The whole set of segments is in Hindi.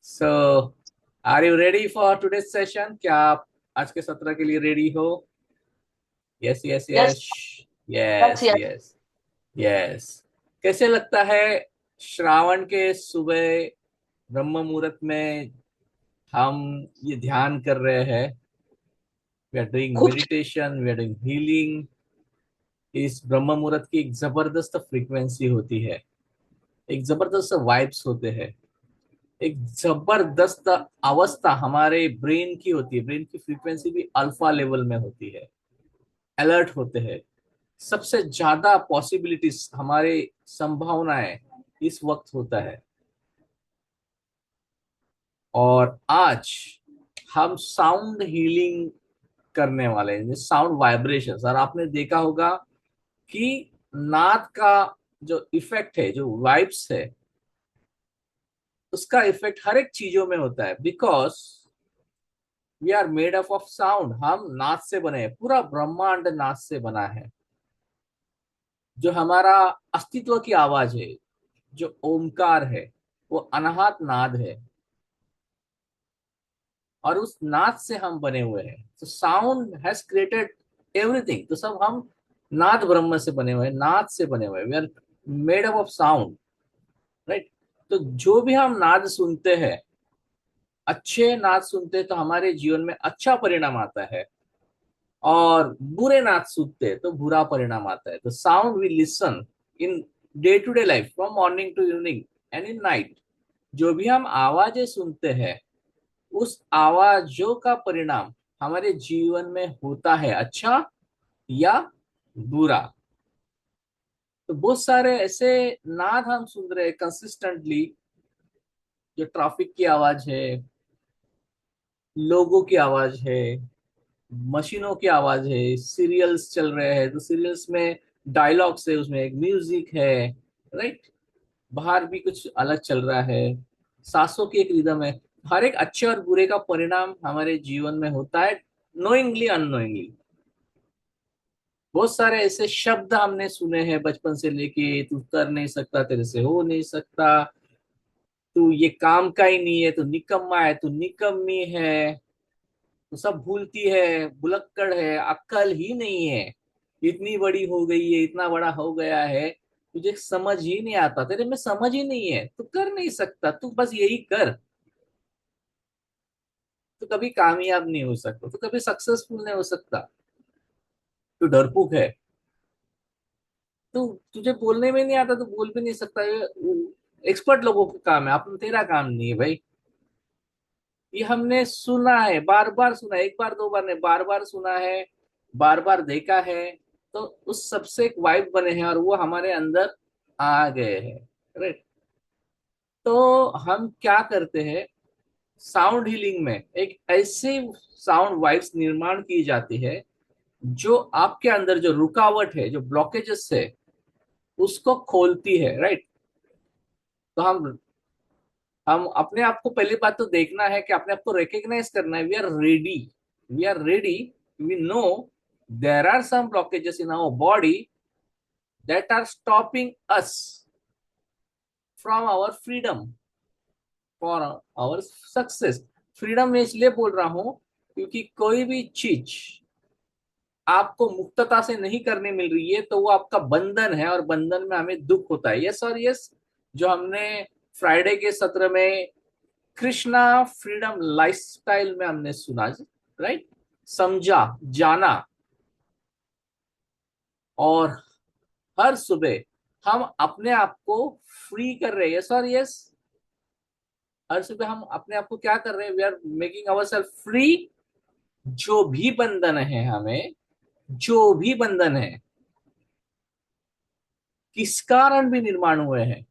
So are you ready for today session? क्या आप आज के सत्र के लिए रेडी हो? Yes yes yes. Yes. Yes yes yes. Yes. Yes. कैसे लगता है श्रावण के सुबह ब्रह्म मुहूर्त में हम ये ध्यान कर रहे हैं? वी आर डूइंग खूब। Meditation, we are doing healing. इस ब्रह्म मुहूर्त की एक जबरदस्त फ्रीक्वेंसी होती है, एक जबरदस्त वाइब्स होते हैं, एक जबरदस्त अवस्था हमारे ब्रेन की होती है। ब्रेन की फ्रीक्वेंसी भी अल्फा लेवल में होती है, अलर्ट होते हैं। सबसे ज्यादा पॉसिबिलिटीज, हमारे संभावनाएं इस वक्त होता है। और आज हम साउंड हीलिंग करने वाले हैं, साउंड वाइब्रेशंस। और आपने देखा होगा कि नाद का जो इफेक्ट है, जो वाइब्स है, उसका इफेक्ट हर एक चीजों में होता है। Because we are made up of sound. हम नाद से बने हैं, पूरा ब्रह्मांड नाद से बना है। जो हमारा अस्तित्व की आवाज है, जो ओमकार है, वो अनाहत नाद है। और उस नाद से हम बने हुए हैं। तो साउंड हैज क्रिएटेड एवरीथिंग। तो सब हम नाद ब्रह्म से बने हुए हैं, नाद से बने हुए हैं। We are made up of sound, right? तो जो भी हम नाद सुनते हैं, अच्छे नाद सुनते हैं तो हमारे जीवन में अच्छा परिणाम आता है। और बुरे नाच सूखते तो बुरा परिणाम आता है। तो sound we listen in day to day life, from morning to evening and in night. जो भी हम आवाजें सुनते हैं, उस आवाजों का परिणाम हमारे जीवन में होता है, अच्छा या बुरा। तो बहुत सारे ऐसे नाद हम सुन रहे हैं कंसिस्टेंटली। जो ट्रैफिक की आवाज है, लोगों की आवाज है, मशीनों की आवाज है, सीरियल्स चल रहे हैं तो सीरियल्स में डायलॉग्स है, उसमें एक म्यूजिक है, राइट? बाहर भी कुछ अलग चल रहा है, सांसों की एक रिदम है। हर एक अच्छे और बुरे का परिणाम हमारे जीवन में होता है, नोइंगली अननोइंगली। बहुत सारे ऐसे शब्द हमने सुने हैं बचपन से लेके, तू कर नहीं सकता, तेरे से हो नहीं सकता, तू ये काम का ही नहीं है, तू निकम्मा है, तू निकम्मी है, तो सब भूलती है, भुलक्कड़ है, अक्कल ही नहीं है, इतनी बड़ी हो गई है, इतना बड़ा हो गया है, तुझे समझ ही नहीं आता, तेरे में समझ ही नहीं है, तू कर नहीं सकता, तू बस यही कर। तू कभी कामयाब नहीं हो सकता, तू कभी सक्सेसफुल नहीं हो सकता, तू डरपोक है, तू तुझे बोलने में नहीं आता, तू बोल भी नहीं सकता। ये एक्सपर्ट लोगों का काम है, अपना तेरा काम नहीं है भाई। ये हमने सुना है, बार बार सुना है, एक बार दो बार नहीं, बार बार सुना है, बार बार देखा है। तो उस सबसे एक वाइब बने हैं और वो हमारे अंदर आ गए हैं, राइट? तो हम क्या करते हैं, साउंड हीलिंग में एक ऐसे साउंड वाइब्स निर्माण की जाती है जो आपके अंदर जो रुकावट है, जो ब्लॉकेजेस है, उसको खोलती है, राइट? तो हम अपने आप को, पहली बात तो देखना है कि अपने आप को रिकॉग्नाइज करना है। We are ready, we are ready. We know there are some blockages in our body that are stopping us from our freedom, for our success. Freedom में इसलिए बोल रहा हूं क्योंकि कोई भी चीज आपको मुक्तता से नहीं करने मिल रही है तो वो आपका बंधन है, और बंधन में हमें दुख होता है। यस और यस। जो हमने फ्राइडे के सत्र में कृष्णा फ्रीडम लाइफस्टाइल में हमने सुना, राइट, समझा, जाना। और हर सुबह हम अपने आप को फ्री कर रहे हैं। यस और यस। हर सुबह हम अपने आप को क्या कर रहे हैं, we are making our self free. जो भी बंधन है हमें, जो भी बंधन है, किस कारण भी निर्माण हुए हैं,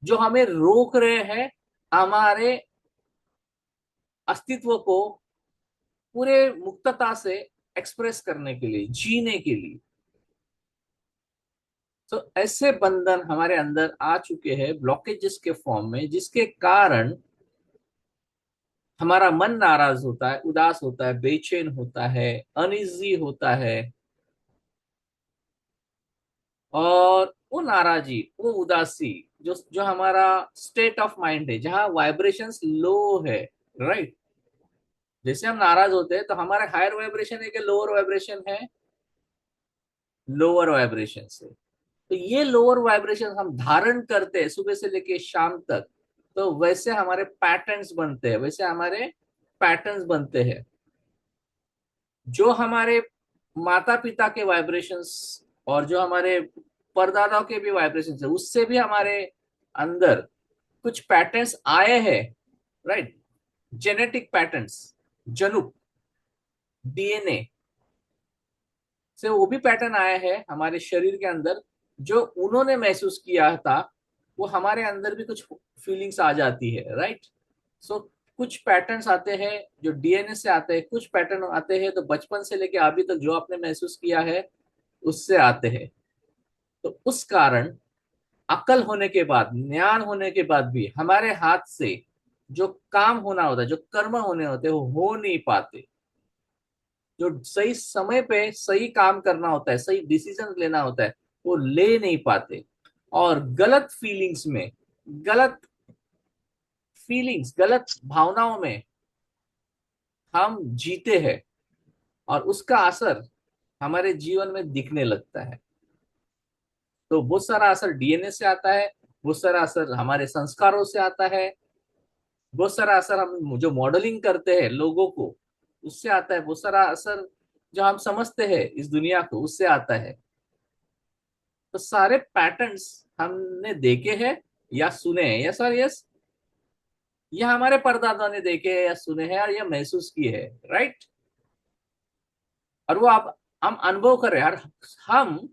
जो हमें रोक रहे हैं हमारे अस्तित्व को पूरे मुक्तता से एक्सप्रेस करने के लिए, जीने के लिए। तो ऐसे बंधन हमारे अंदर आ चुके हैं ब्लॉकेजेस के फॉर्म में, जिसके कारण हमारा मन नाराज होता है, उदास होता है, बेचैन होता है, अनइजी होता है। और वो नाराजी, वो उदासी जो जो हमारा स्टेट ऑफ माइंड है, जहाँ वाइब्रेशंस लो है, राइट। जैसे हम नाराज होते हैं तो हमारे हायर वाइब्रेशन है कि लोअर वाइब्रेशन है? लोअर वाइब्रेशन से। तो ये लोअर वाइब्रेशन हम धारण करते हैं सुबह से लेके शाम तक, तो वैसे हमारे पैटर्न्स बनते हैं, वैसे हमारे पैटर्न्स बनते हैं। जो हमारे माता पिता के वाइब्रेशंस और जो हमारे परदादाओं के भी वाइब्रेशंस है, उससे भी हमारे अंदर कुछ पैटर्न्स आए हैं, राइट। जेनेटिक पैटर्न्स, जनुक, डीएनए से वो भी पैटर्न आया है हमारे शरीर के अंदर। जो उन्होंने महसूस किया था, वो हमारे अंदर भी कुछ फीलिंग्स आ जाती है, राइट। सो कुछ पैटर्न्स आते हैं जो डीएनए से आते हैं, कुछ पैटर्न आते हैं तो बचपन से लेके अभी तक जो आपने महसूस किया है उससे आते हैं। तो उस कारण अकल होने के बाद, ज्ञान होने के बाद भी हमारे हाथ से जो काम होना होता है, जो कर्म होने होते हैं, वो हो नहीं पाते। जो सही समय पे सही काम करना होता है, सही डिसीजन लेना होता है, वो ले नहीं पाते। और गलत फीलिंग्स में, गलत फीलिंग्स, गलत भावनाओं में हम जीते हैं, और उसका असर हमारे जीवन में दिखने लगता है। तो बहुत सारा असर डीएनए से आता है, बहुत सारा असर हमारे संस्कारों से आता है, बहुत सारा असर हम जो मॉडलिंग करते हैं लोगों को उससे आता है, बहुत सारा असर जो हम समझते हैं इस दुनिया को उससे आता है। तो सारे पैटर्न्स हमने देखे हैं या सुने हैं, या सर यस, ये हमारे परदादा ने देखे हैं या सुने हैं और ये महसूस किए हैं, राइट। और वो आप हम अनुभव कर रहे हैं। और हम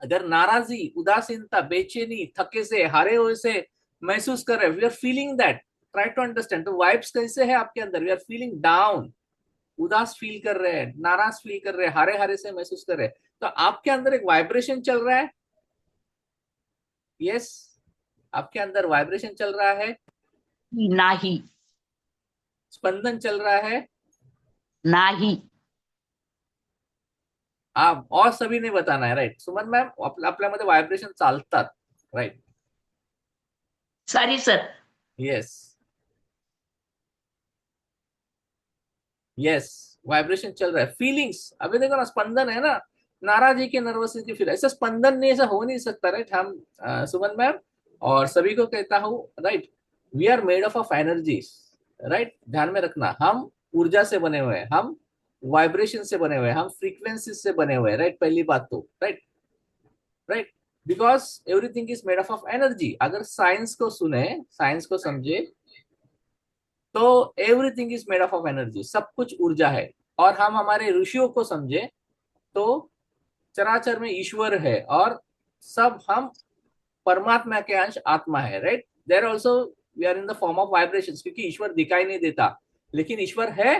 अगर नाराजी, उदासीनता, बेचैनी, थके से, हारे हुए से महसूस कर रहे हैं, we are feeling that, try to understand. तो वाइब्स कैसे है आपके अंदर? वी आर फीलिंग डाउन, उदास फील कर रहे हैं, नाराज फील कर रहे हैं, हारे हारे से महसूस कर रहे हैं, तो आपके अंदर एक वाइब्रेशन चल रहा है। यस, आपके अंदर वाइब्रेशन चल रहा है, नाही. स्पंदन चल रहा है। नाही. आप और सभी ने बताना है, राइट सुमन मॅम, आपल्यामध्ये व्हायब्रेशन चालतात, right. Sorry sir. Yes, yes, vibration चल रहा है। फीलिंग्स, अभी देखो ना, स्पंदन है ना, नाराजी के, नर्वस की फील, ऐसा स्पंदन नहीं, ऐसा हो नहीं सकता, राइट। हम सुमन मैम और सभी को कहता हूँ, right, we are made of energies, right. ध्यान में रखना, हम ऊर्जा से बने हुए हैं, हम वाइब्रेशन से बने हुए हैं, हम फ्रीक्वेंसी से बने हुए हैं, राइट। पहली बात तो, right, right. Because everything is made of energy. अगर साइंस को सुने, साइंस को समझे, तो everything is made of energy, सब कुछ ऊर्जा है। और हम हमारे ऋषियों को समझे, तो चराचर में ईश्वर है, और सब हम परमात्मा के अंश आत्मा है, right. There also we are in the form of vibration, क्योंकि ईश्वर दिखाई नहीं देता, लेकिन ईश्वर है,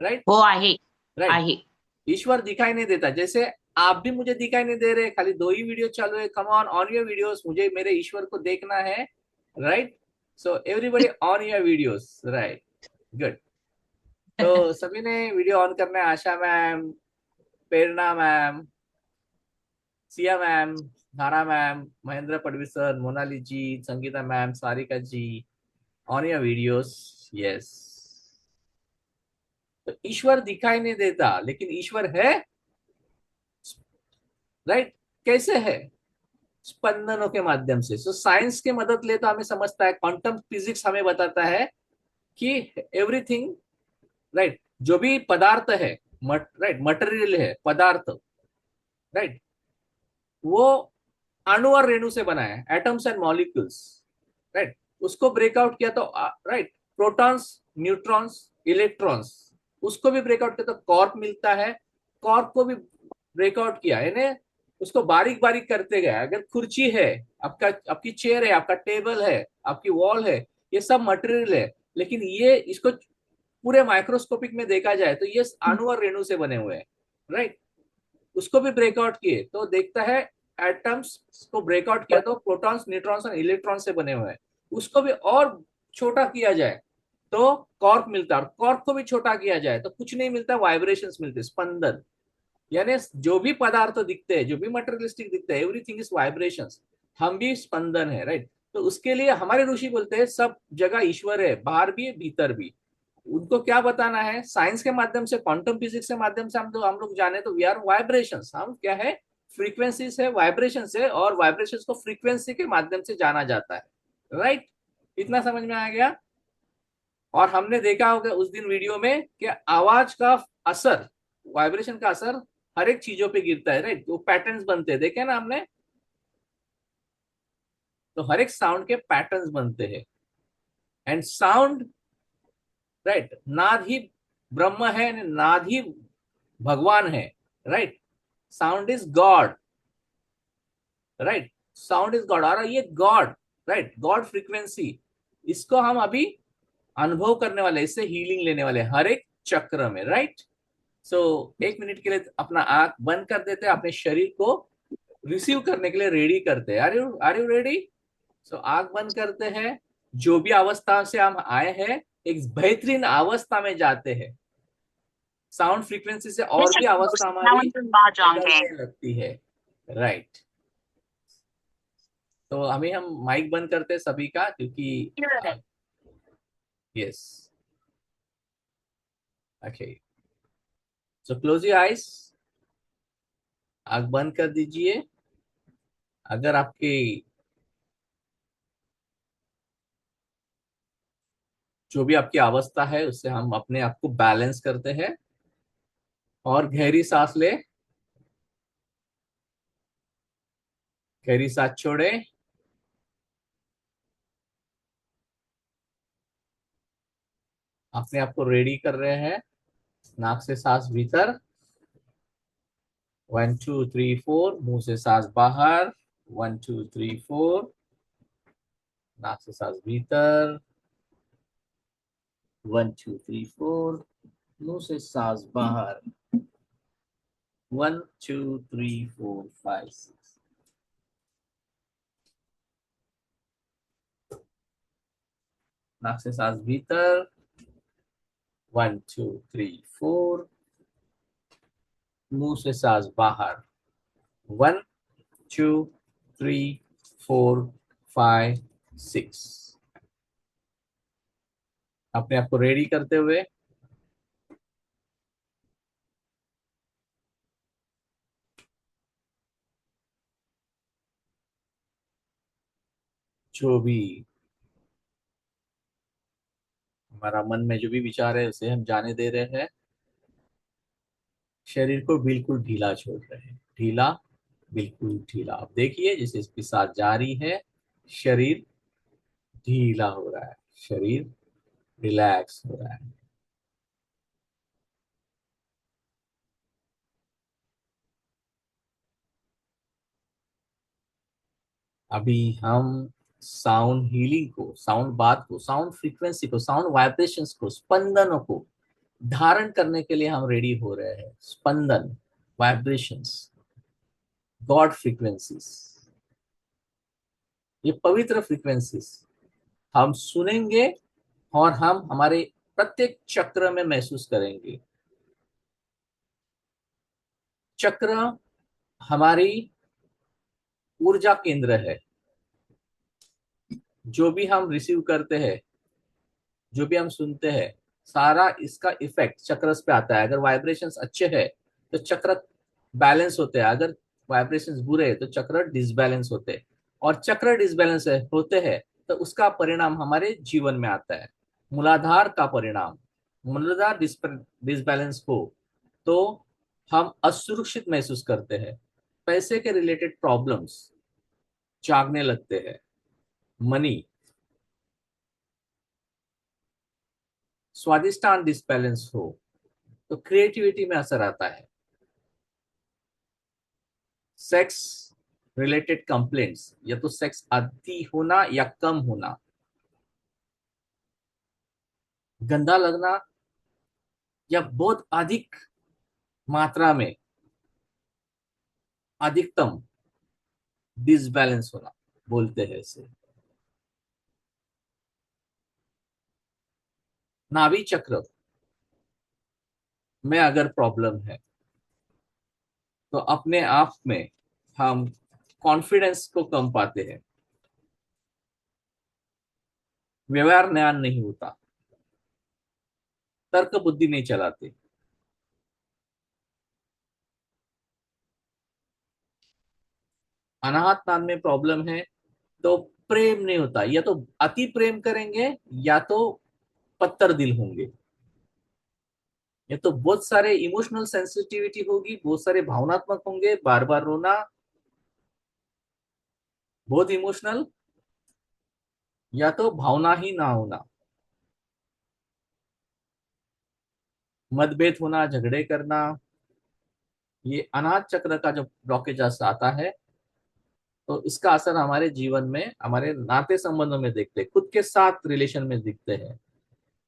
राइट, हो आहे. राइट। आहे. ईश्वर दिखाई नहीं देता, जैसे आप भी मुझे दिखाई नहीं दे रहे, खाली दो ही वीडियो चालू है। कम ऑन योर वीडियोस, मुझे मेरे ईश्वर को देखना है, right. So everybody on your videos, right, good. तो सभी ने वीडियो ऑन करना है। Asha ma'am, Prerna ma'am, Siya ma'am, Dhara ma'am, Mahendra Padvi sir, Monali ji, Sangeeta ma'am, Sarika ji, on your videos, yes. तो ईश्वर दिखाई नहीं देता, लेकिन ईश्वर है, राइट। कैसे है? स्पंदनों के माध्यम से। सो साइंस की मदद ले तो हमें समझता है, क्वांटम फिजिक्स हमें बताता है कि एवरीथिंग, राइट, जो भी पदार्थ है, राइट, मटेरियल है, पदार्थ, राइट, वो अणु और रेणु से बना है, एटम्स एंड मॉलिक्यूल्स, राइट। उसको ब्रेकआउट किया तो, राइट, प्रोटॉन्स, न्यूट्रॉन्स, इलेक्ट्रॉन्स, उसको भी ब्रेकआउट किया तो कॉर्क मिलता है। कॉर्क को भी ब्रेकआउट किया, यानी उसको बारीक बारीक करते गए। अगर कुर्सी है आपका, आपकी चेयर है, आपका टेबल है, आपकी वॉल है, ये सब मटेरियल है, लेकिन ये इसको पूरे माइक्रोस्कोपिक में देखा जाए तो ये अणु और रेणु से बने हुए हैं, राइट। उसको भी ब्रेकआउट किए तो देखता है, एटम्स को ब्रेकआउट किया तो प्रोटॉन्स, न्यूट्रॉन्स और इलेक्ट्रॉन से बने हुए हैं। उसको भी और छोटा किया जाए तो कॉर्क मिलता है, और कॉर्क को भी छोटा किया जाए तो कुछ नहीं मिलता, वाइब्रेशंस मिलते, स्पंदन, यानी जो भी पदार्थ दिखते हैं, जो भी मटेरियलिस्टिक दिखते हैं, एवरीथिंग इज वाइब्रेशंस। हम भी स्पंदन है, राइट। तो उसके लिए हमारे ऋषि बोलते हैं सब जगह ईश्वर है, बाहर भी है भीतर भी। उनको क्या बताना है, साइंस के माध्यम से, क्वांटम फिजिक्स के माध्यम से हम लोग जाने तो वी आर वाइब्रेशंस। हम क्या है, फ्रीक्वेंसीज है, वाइब्रेशंस है, और वाइब्रेशंस को फ्रीक्वेंसी के माध्यम से जाना जाता है, राइट। इतना समझ में आ गया। और हमने देखा होगा उस दिन वीडियो में कि आवाज का असर, वाइब्रेशन का असर हर एक चीजों पे गिरता है, राइट। वो पैटर्न्स बनते हैं, देखे ना हमने। तो हर एक साउंड के पैटर्न्स बनते हैं। एंड साउंड, राइट, नाद ही ब्रह्म है, नाद ही भगवान है, right. Sound is God, right. Sound is God, और ये गॉड, राइट, गॉड फ्रीक्वेंसी, इसको हम अभी अनुभव करने वाले, इससे हीलिंग लेने वाले हर एक चक्र में, राइट। सो एक मिनट के लिए अपना आंख बंद कर देते हैं, अपने शरीर को रिसीव करने के लिए रेडी करते हैं। Are you ready? सो आंख बंद करते हैं। जो भी अवस्था से हम आए हैं, एक बेहतरीन अवस्था में जाते हैं। साउंड फ्रीक्वेंसी से और भी अवस्था हमारी बदलने लगती है, राइट। तो अभी हम माइक बंद करते हैं सभी का, क्योंकि yes, okay. So close your eyes, आंख बंद कर दीजिए। अगर आपकी जो भी आपकी अवस्था है, उससे हम अपने आप को बैलेंस करते हैं। और गहरी सांस ले, गहरी सांस छोड़े। अपने आप को रेडी कर रहे हैं। नाक से सांस भीतर, 1 2 3 4। मुंह से सांस बाहर, 1 2 3 4। नाक से सांस भीतर, 1 2 3 4। मुंह से सांस बाहर, 1 2 3 4 5 6। नाक से सांस भीतर, 1 2 3 4। मुंह से सांस बाहर, 1 2 3 4 5 6। अपने आप को रेडी करते हुए, जो भी हमारा मन में जो भी विचार है, उसे हम जाने दे रहे हैं। शरीर को बिल्कुल ढीला छोड़ रहे हैं, ढीला, बिल्कुल ढीला। आप देखिए जैसे इसकी सांस जारी है, शरीर ढीला हो रहा है, शरीर रिलैक्स हो रहा है। अभी हम साउंड हीलिंग को, साउंड बात को, साउंड फ्रीक्वेंसी को, साउंड वाइब्रेशंस को, स्पंदनों को धारण करने के लिए हम रेडी हो रहे हैं। स्पंदन, वाइब्रेशंस, गॉड फ्रीक्वेंसीज, ये पवित्र फ्रीक्वेंसीज हम सुनेंगे, और हम हमारे प्रत्येक चक्र में महसूस करेंगे। चक्र हमारी ऊर्जा केंद्र है। जो भी हम रिसीव करते हैं, जो भी हम सुनते हैं, सारा इसका इफेक्ट चक्र पे आता है। अगर वाइब्रेशंस अच्छे हैं तो चक्र बैलेंस होते हैं, अगर वाइब्रेशंस बुरे हैं तो चक्र डिसबैलेंस होते हैं। और चक्र डिसबैलेंस होते हैं तो उसका परिणाम हमारे जीवन में आता है। मूलाधार का परिणाम, मूलाधार डिसबैलेंस हो तो हम असुरक्षित महसूस करते हैं। पैसे के रिलेटेड प्रॉब्लम्स जागने लगते हैं। मनी, स्वादिष्टान डिसबैलेंस हो तो क्रिएटिविटी में असर आता है। सेक्स रिलेटेड कंप्लेंट्स, या तो सेक्स अति होना या कम होना, गंदा लगना, या बहुत अधिक मात्रा में, अधिकतम डिसबैलेंस होना, बोलते हैं इसे। नाभि चक्र में अगर प्रॉब्लम है, तो अपने आप में हम कॉन्फिडेंस को कम पाते हैं, व्यवहार ज्ञान नहीं होता, तर्क बुद्धि नहीं चलाते। अनाहत नाद में प्रॉब्लम है, तो प्रेम नहीं होता, या तो अति प्रेम करेंगे या तो पत्थर दिल होंगे। या तो बहुत सारे इमोशनल सेंसिटिविटी होगी, बहुत सारे भावनात्मक होंगे, बार बार रोना, बहुत इमोशनल, या तो भावना ही ना होना, मतभेद होना, झगड़े करना। ये अनाथ चक्र का जो ब्लॉकेज आता है, तो इसका असर हमारे जीवन में, हमारे नाते संबंधों में देखते हैं, खुद के साथ रिलेशन में दिखते हैं।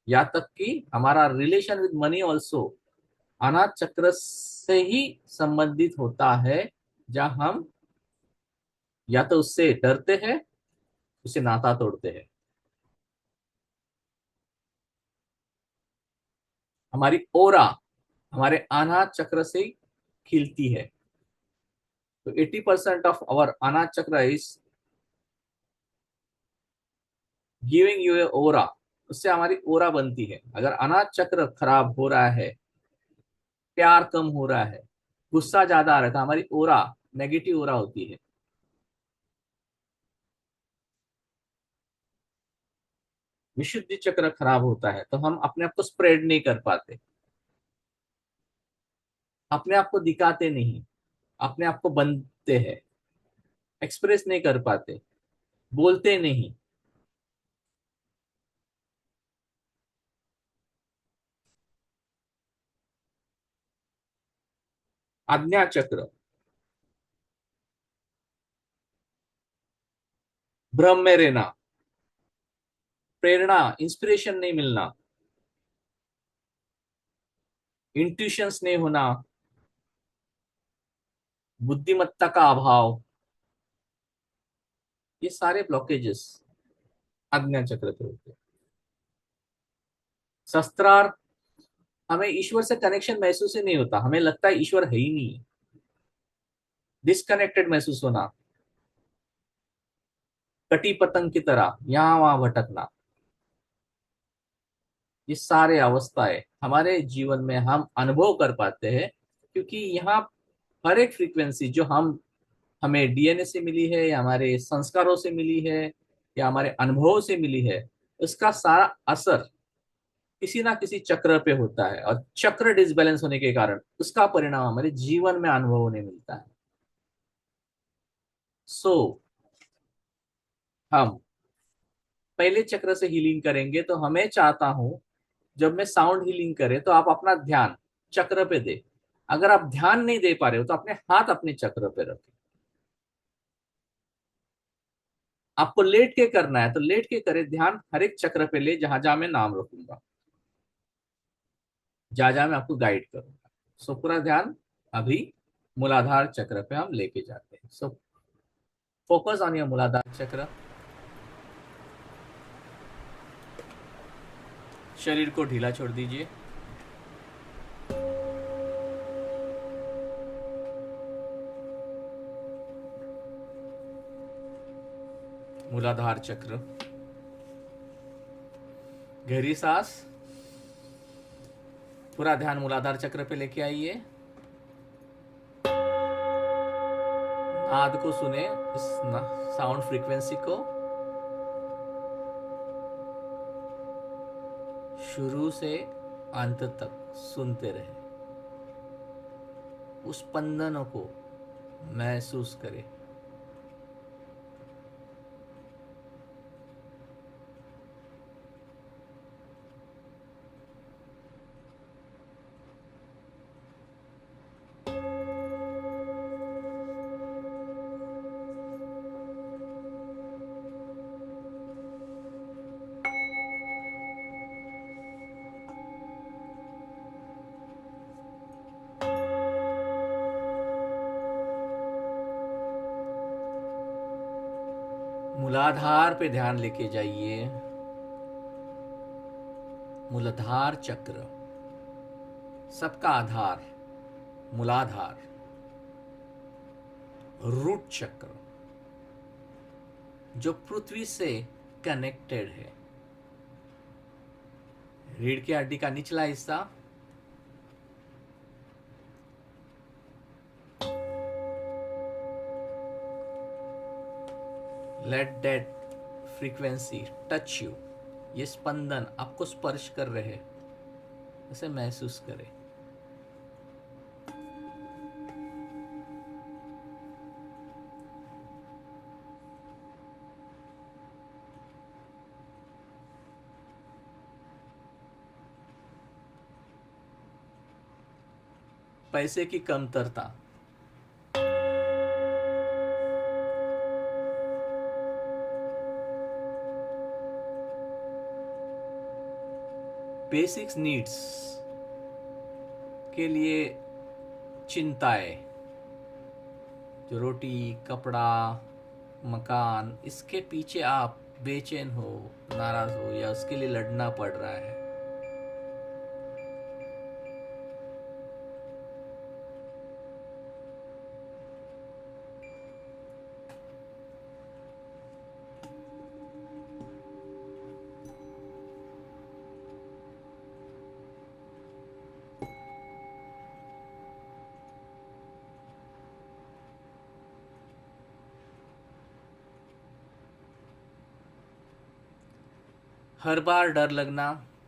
यहाँ तक कि हमारा रिलेशन विद मनी ऑल्सो अनाथ चक्र से ही संबंधित होता है, जहां हम या तो उससे डरते हैं, उससे नाता तोड़ते हैं। हमारी ओरा हमारे अनाथ चक्र से ही खिलती है। तो 80% ऑफ आवर अनाथ चक्र इज गिविंग यू ए ओरा। उससे हमारी ओरा बनती है। अगर अनाथ चक्र खराब हो रहा है, प्यार कम हो रहा है, गुस्सा ज्यादा आ रहा है, तो हमारी ओरा नेगेटिव ओरा होती है। विशुद्धि चक्र खराब होता है, तो हम अपने आप को स्प्रेड नहीं कर पाते, अपने आप को दिखाते नहीं, अपने आप को बनते हैं, एक्सप्रेस नहीं कर पाते, बोलते नहीं। आज्ञा चक्र, भ्रम में रहना, प्रेरणा इंस्पिरेशन नहीं मिलना, इंट्यूशंस नहीं होना, बुद्धिमत्ता का अभाव, ये सारे ब्लॉकेजेस आज्ञा चक्र पे होते हैं। शस्त्रार्थ, हमें ईश्वर से कनेक्शन महसूस ही नहीं होता, हमें लगता है ईश्वर है ही नहीं। डिस्कनेक्टेड महसूस होना, कटी पतंग की तरह यहां वहां भटकना, ये सारे अवस्थाएं हमारे जीवन में हम अनुभव कर पाते हैं, क्योंकि यहाँ हर एक फ्रीक्वेंसी जो हम हमें डीएनए से मिली है, या हमारे संस्कारों से मिली है, या हमारे अनुभव से मिली है, उसका सारा असर किसी ना किसी चक्र पे होता है, और चक्र डिसबैलेंस होने के कारण उसका परिणाम हमारे जीवन में अनुभव होने मिलता है। सो हम पहले चक्र से हीलिंग करेंगे, तो हमें चाहता हूं, जब मैं साउंड हीलिंग करे तो आप अपना ध्यान चक्र पे दे। अगर आप ध्यान नहीं दे पा रहे हो, तो अपने हाथ अपने चक्र पे रखें। आपको लेट के करना है तो लेट के करे, ध्यान हर एक चक्र पे ले जहां जहां मैं नाम रखूंगा, जहां जहां मैं आपको गाइड करूंगा। सो पूरा ध्यान अभी मूलाधार चक्र पे हम लेके जाते हैं। सो फोकस ऑन योर मूलाधार चक्र। शरीर को ढीला छोड़ दीजिए। मूलाधार चक्र, गहरी सांस, पूरा ध्यान मूलाधार चक्र पे लेके आइए। नाद को सुने, इस साउंड फ्रीक्वेंसी को शुरू से अंत तक सुनते रहे, उस स्पंदनों को महसूस करें। मूलाधार पे ध्यान लेके जाइए। मूलाधार चक्र, सबका आधार, मूलाधार। रूट चक्र जो पृथ्वी से कनेक्टेड है। रीढ़ की हड्डी का निचला हिस्सा, let that frequency touch you. ये स्पंदन आपको स्पर्श कर रहे हैं, इसे महसूस करें। पैसे की कमतरता, बेसिक्स नीड्स के लिए चिंताएं, जो रोटी, कपड़ा, मकान, इसके पीछे आप बेचैन हो, नाराज हो, या उसके लिए लड़ना पड़ रहा है। हर बार डर लगना,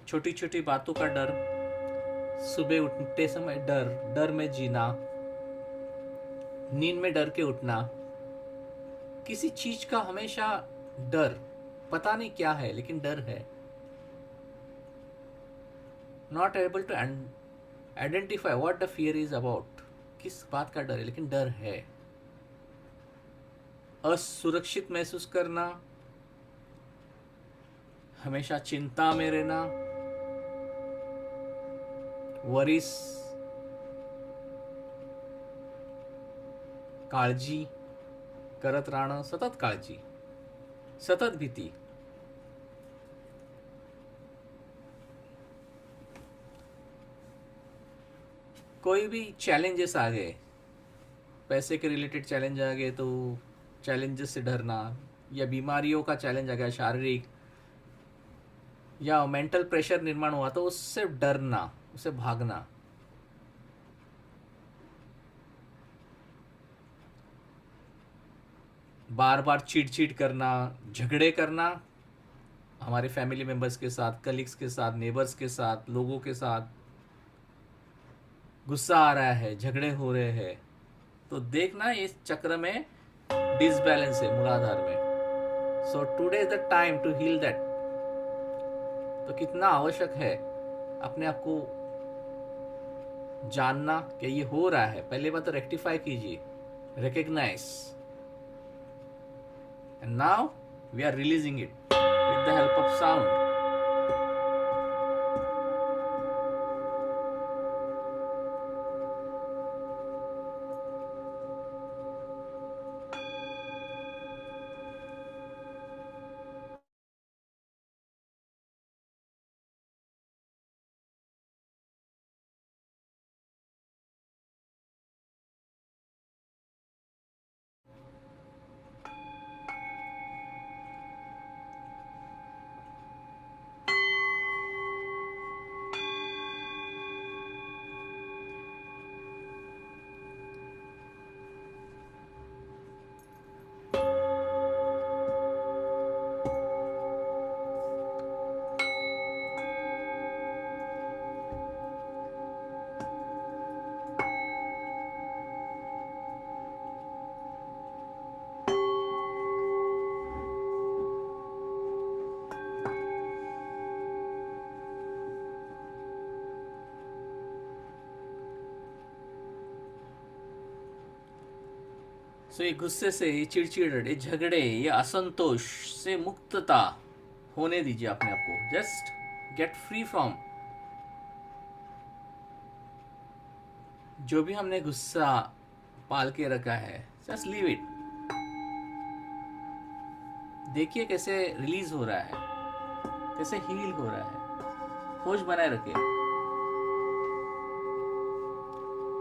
छोटी छोटी बातों का डर, सुबह उठते समय डर, डर में जीना, नींद में डर के उठना, किसी चीज का हमेशा डर, पता नहीं क्या है लेकिन डर है। Not able to identify what the fear is about, किस बात का डर है लेकिन डर है। असुरक्षित महसूस करना, हमेशा चिंता में रहना, वरीज, काळजी करत राहणं, सतत काळजी, सतत भीती। कोई भी चैलेंजेस आ गए, पैसे के रिलेटेड चैलेंज आ गए तो चैलेंजेस से डरना, या बीमारियों का चैलेंज आ गया शारीरिक, या मेंटल प्रेशर निर्माण हुआ तो उससे डरना, उससे भागना। बार बार चिड़चिड़ करना, झगड़े करना, हमारे फैमिली मेंबर्स के साथ, कलीग्स के साथ, नेबर्स के साथ, लोगों के साथ, गुस्सा आ रहा है, झगड़े हो रहे हैं, तो देखना इस चक्र में डिसबैलेंस है मूलाधार में। So today is the time to heal that. तो कितना आवश्यक है अपने आप को जानना कि ये हो रहा है। पहले बात तो रेक्टिफाई कीजिए, recognise, and now we are releasing it with the help of sound. So ये गुस्से से, ये चिड़चिड़, ये झगड़े, ये असंतोष से मुक्तता होने दीजिए अपने आप को। जस्ट गेट फ्री फ्रॉम जो भी हमने गुस्सा पाल के रखा है, जस्ट लीव इट। देखिए कैसे रिलीज हो रहा है, कैसे हील हो रहा है। होश बनाए रखिए।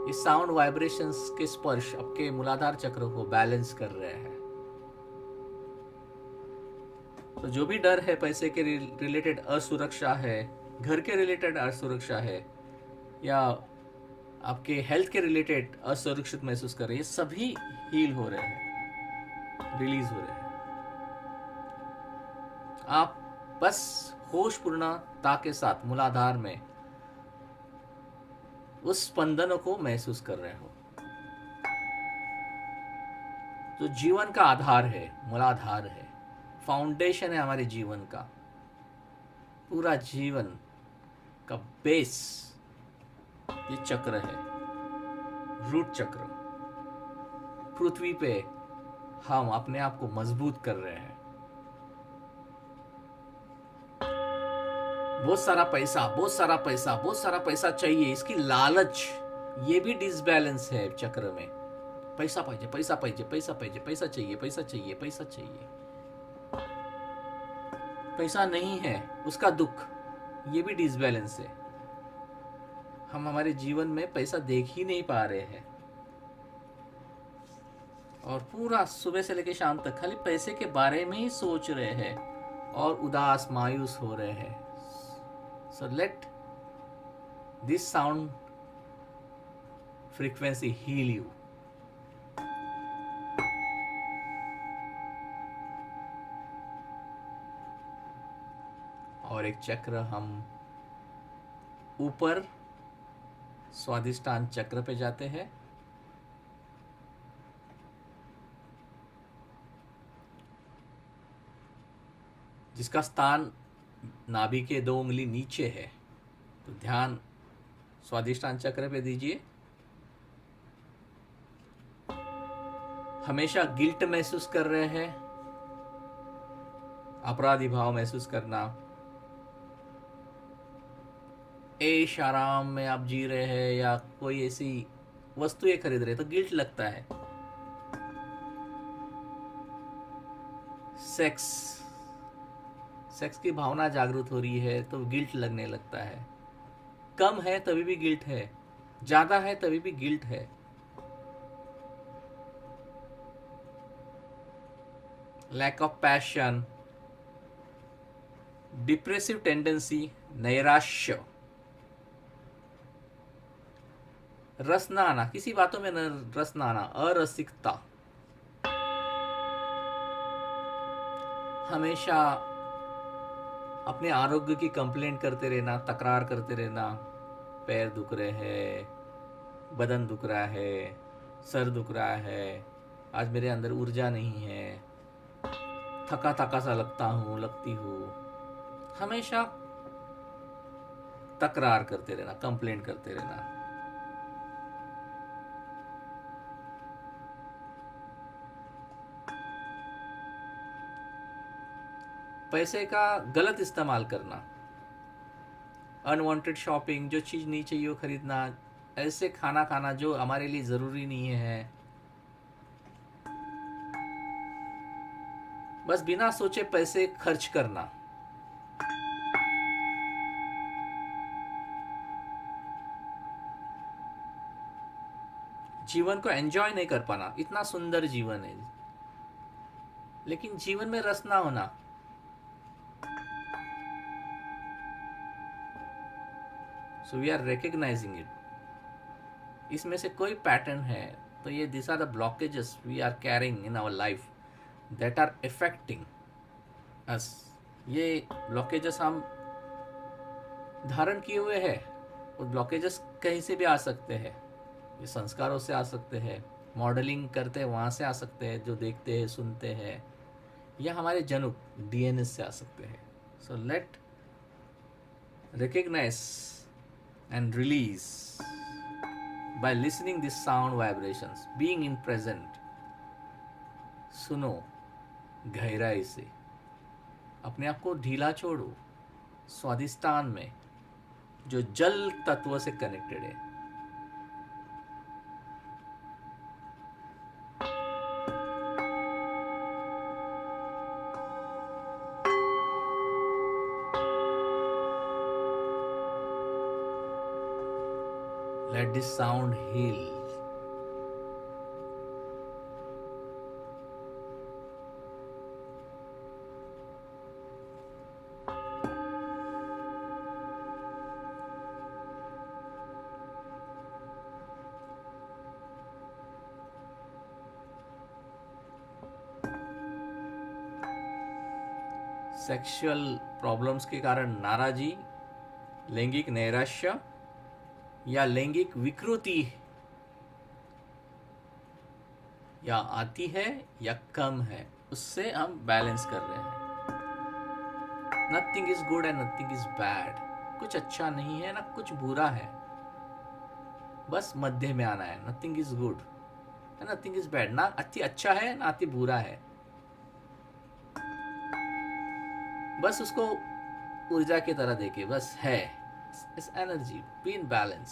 ये साउंड वाइब्रेशंस के स्पर्श आपके मूलाधार चक्र को बैलेंस कर रहे हैं। तो जो भी डर है, पैसे के रिलेटेड असुरक्षा है, घर के रिलेटेड असुरक्षा है, या आपके हेल्थ के रिलेटेड असुरक्षित महसूस कर रहे हैं, ये सभी हील हो रहे हैं, रिलीज हो रहे हैं। आप बस होशपूर्णता के साथ मूलाधार में उस स्पंदनों को महसूस कर रहे हो। तो जीवन का आधार है, मूलाधार है, फाउंडेशन है हमारे जीवन का। पूरा जीवन का बेस ये चक्र है, रूट चक्र। पृथ्वी पे हम अपने आप को मजबूत कर रहे हैं। बहुत सारा पैसा, बहुत सारा पैसा, बहुत सारा पैसा चाहिए, इसकी लालच, ये भी डिसबैलेंस है चक्र में। पैसा पाहिजे, पैसा पाहिजे, पैसा पाहिजे, पैसा चाहिए, पैसा चाहिए, पैसा चाहिए। पैसा नहीं है उसका दुख, ये भी डिसबैलेंस है। हम हमारे जीवन में पैसा देख ही नहीं पा रहे हैं, और पूरा सुबह से लेकर शाम तक खाली पैसे के बारे में ही सोच रहे हैं और उदास मायूस हो रहे हैं। So let this sound frequency heal you. और एक चक्र हम ऊपर स्वादिष्टान चक्र पे जाते हैं। जिसका स्थान नाभि के 2 उंगली नीचे है। तो ध्यान स्वादिष्टान चक्र पे दीजिए। हमेशा गिल्ट महसूस कर रहे हैं, अपराधी भाव महसूस करना, ऐश आराम में आप जी रहे हैं या कोई ऐसी वस्तुएं खरीद रहे तो गिल्ट लगता है। सेक्स सेक्स की भावना जागृत हो रही है तो गिल्ट लगने लगता है। कम है तभी भी गिल्ट है, ज्यादा है तभी भी गिल्ट है। Lack of passion, depressive tendency, नैराश्य, रस ना आना, किसी बातों में रस ना आना, अरसिकता, हमेशा अपने आरोग्य की कंप्लेंट करते रहना, तकरार करते रहना। पैर दुख रहे हैं, बदन दुख रहा है, सर दुख रहा है, आज मेरे अंदर ऊर्जा नहीं है, थका थका सा लगता हूँ, लगती हूँ। हमेशा तकरार करते रहना, कंप्लेंट करते रहना। पैसे का गलत इस्तेमाल करना, अनवांटेड शॉपिंग, जो चीज़ नहीं चाहिए वो खरीदना, ऐसे खाना खाना जो हमारे लिए ज़रूरी नहीं है, बस बिना सोचे पैसे खर्च करना। जीवन को एंजॉय नहीं कर पाना। इतना सुंदर जीवन है लेकिन जीवन में रस ना होना। So we are recognising it. इसमें से कोई पैटर्न है तो ये this are the blockages we are carrying in our life that are affecting us. ये ब्लॉकेजेस हम धारण किए हुए हैं। वो ब्लॉकेजेस कहीं से भी आ सकते हैं। ये संस्कारों से आ सकते हैं, मॉडलिंग करते हैं वहाँ से आ सकते हैं, जो देखते हैं सुनते हैं, या हमारे जनुक डीएनए से आ सकते हैं। So let recognise and release by listening this sound vibrations, being in present। सुनो गहराई से, अपने आप को ढीला छोड़ो स्वादिष्टान में जो जल तत्व से कनेक्टेड है। Let this sound heal. Sexual problems के कारण नाराजी, लैंगिक नैराश्य या लैंगिक विकृति या आती है या कम है, उससे हम बैलेंस कर रहे हैं. Nothing is good and nothing is bad. कुछ अच्छा नहीं है ना कुछ बुरा है, बस मध्य में आना है. Nothing is good and nothing is bad. ना अति अच्छा है ना अति बुरा है, बस उसको ऊर्जा की तरह देखे, बस है. इस एनर्जी बी इन बैलेंस.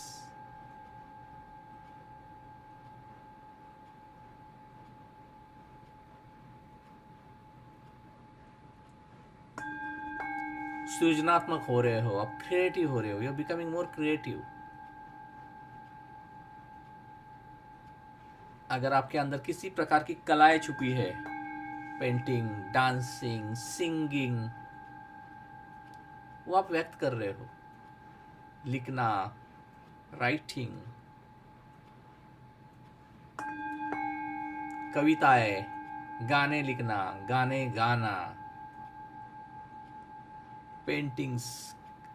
सृजनात्मक हो रहे हो आप, क्रिएटिव हो रहे हो, you are becoming more creative. अगर आपके अंदर किसी प्रकार की कलाएं छुपी है, पेंटिंग, डांसिंग, सिंगिंग, वो आप व्यक्त कर रहे हो. लिखना, राइटिंग, कविताएं, गाने लिखना, गाने गाना, पेंटिंग्स,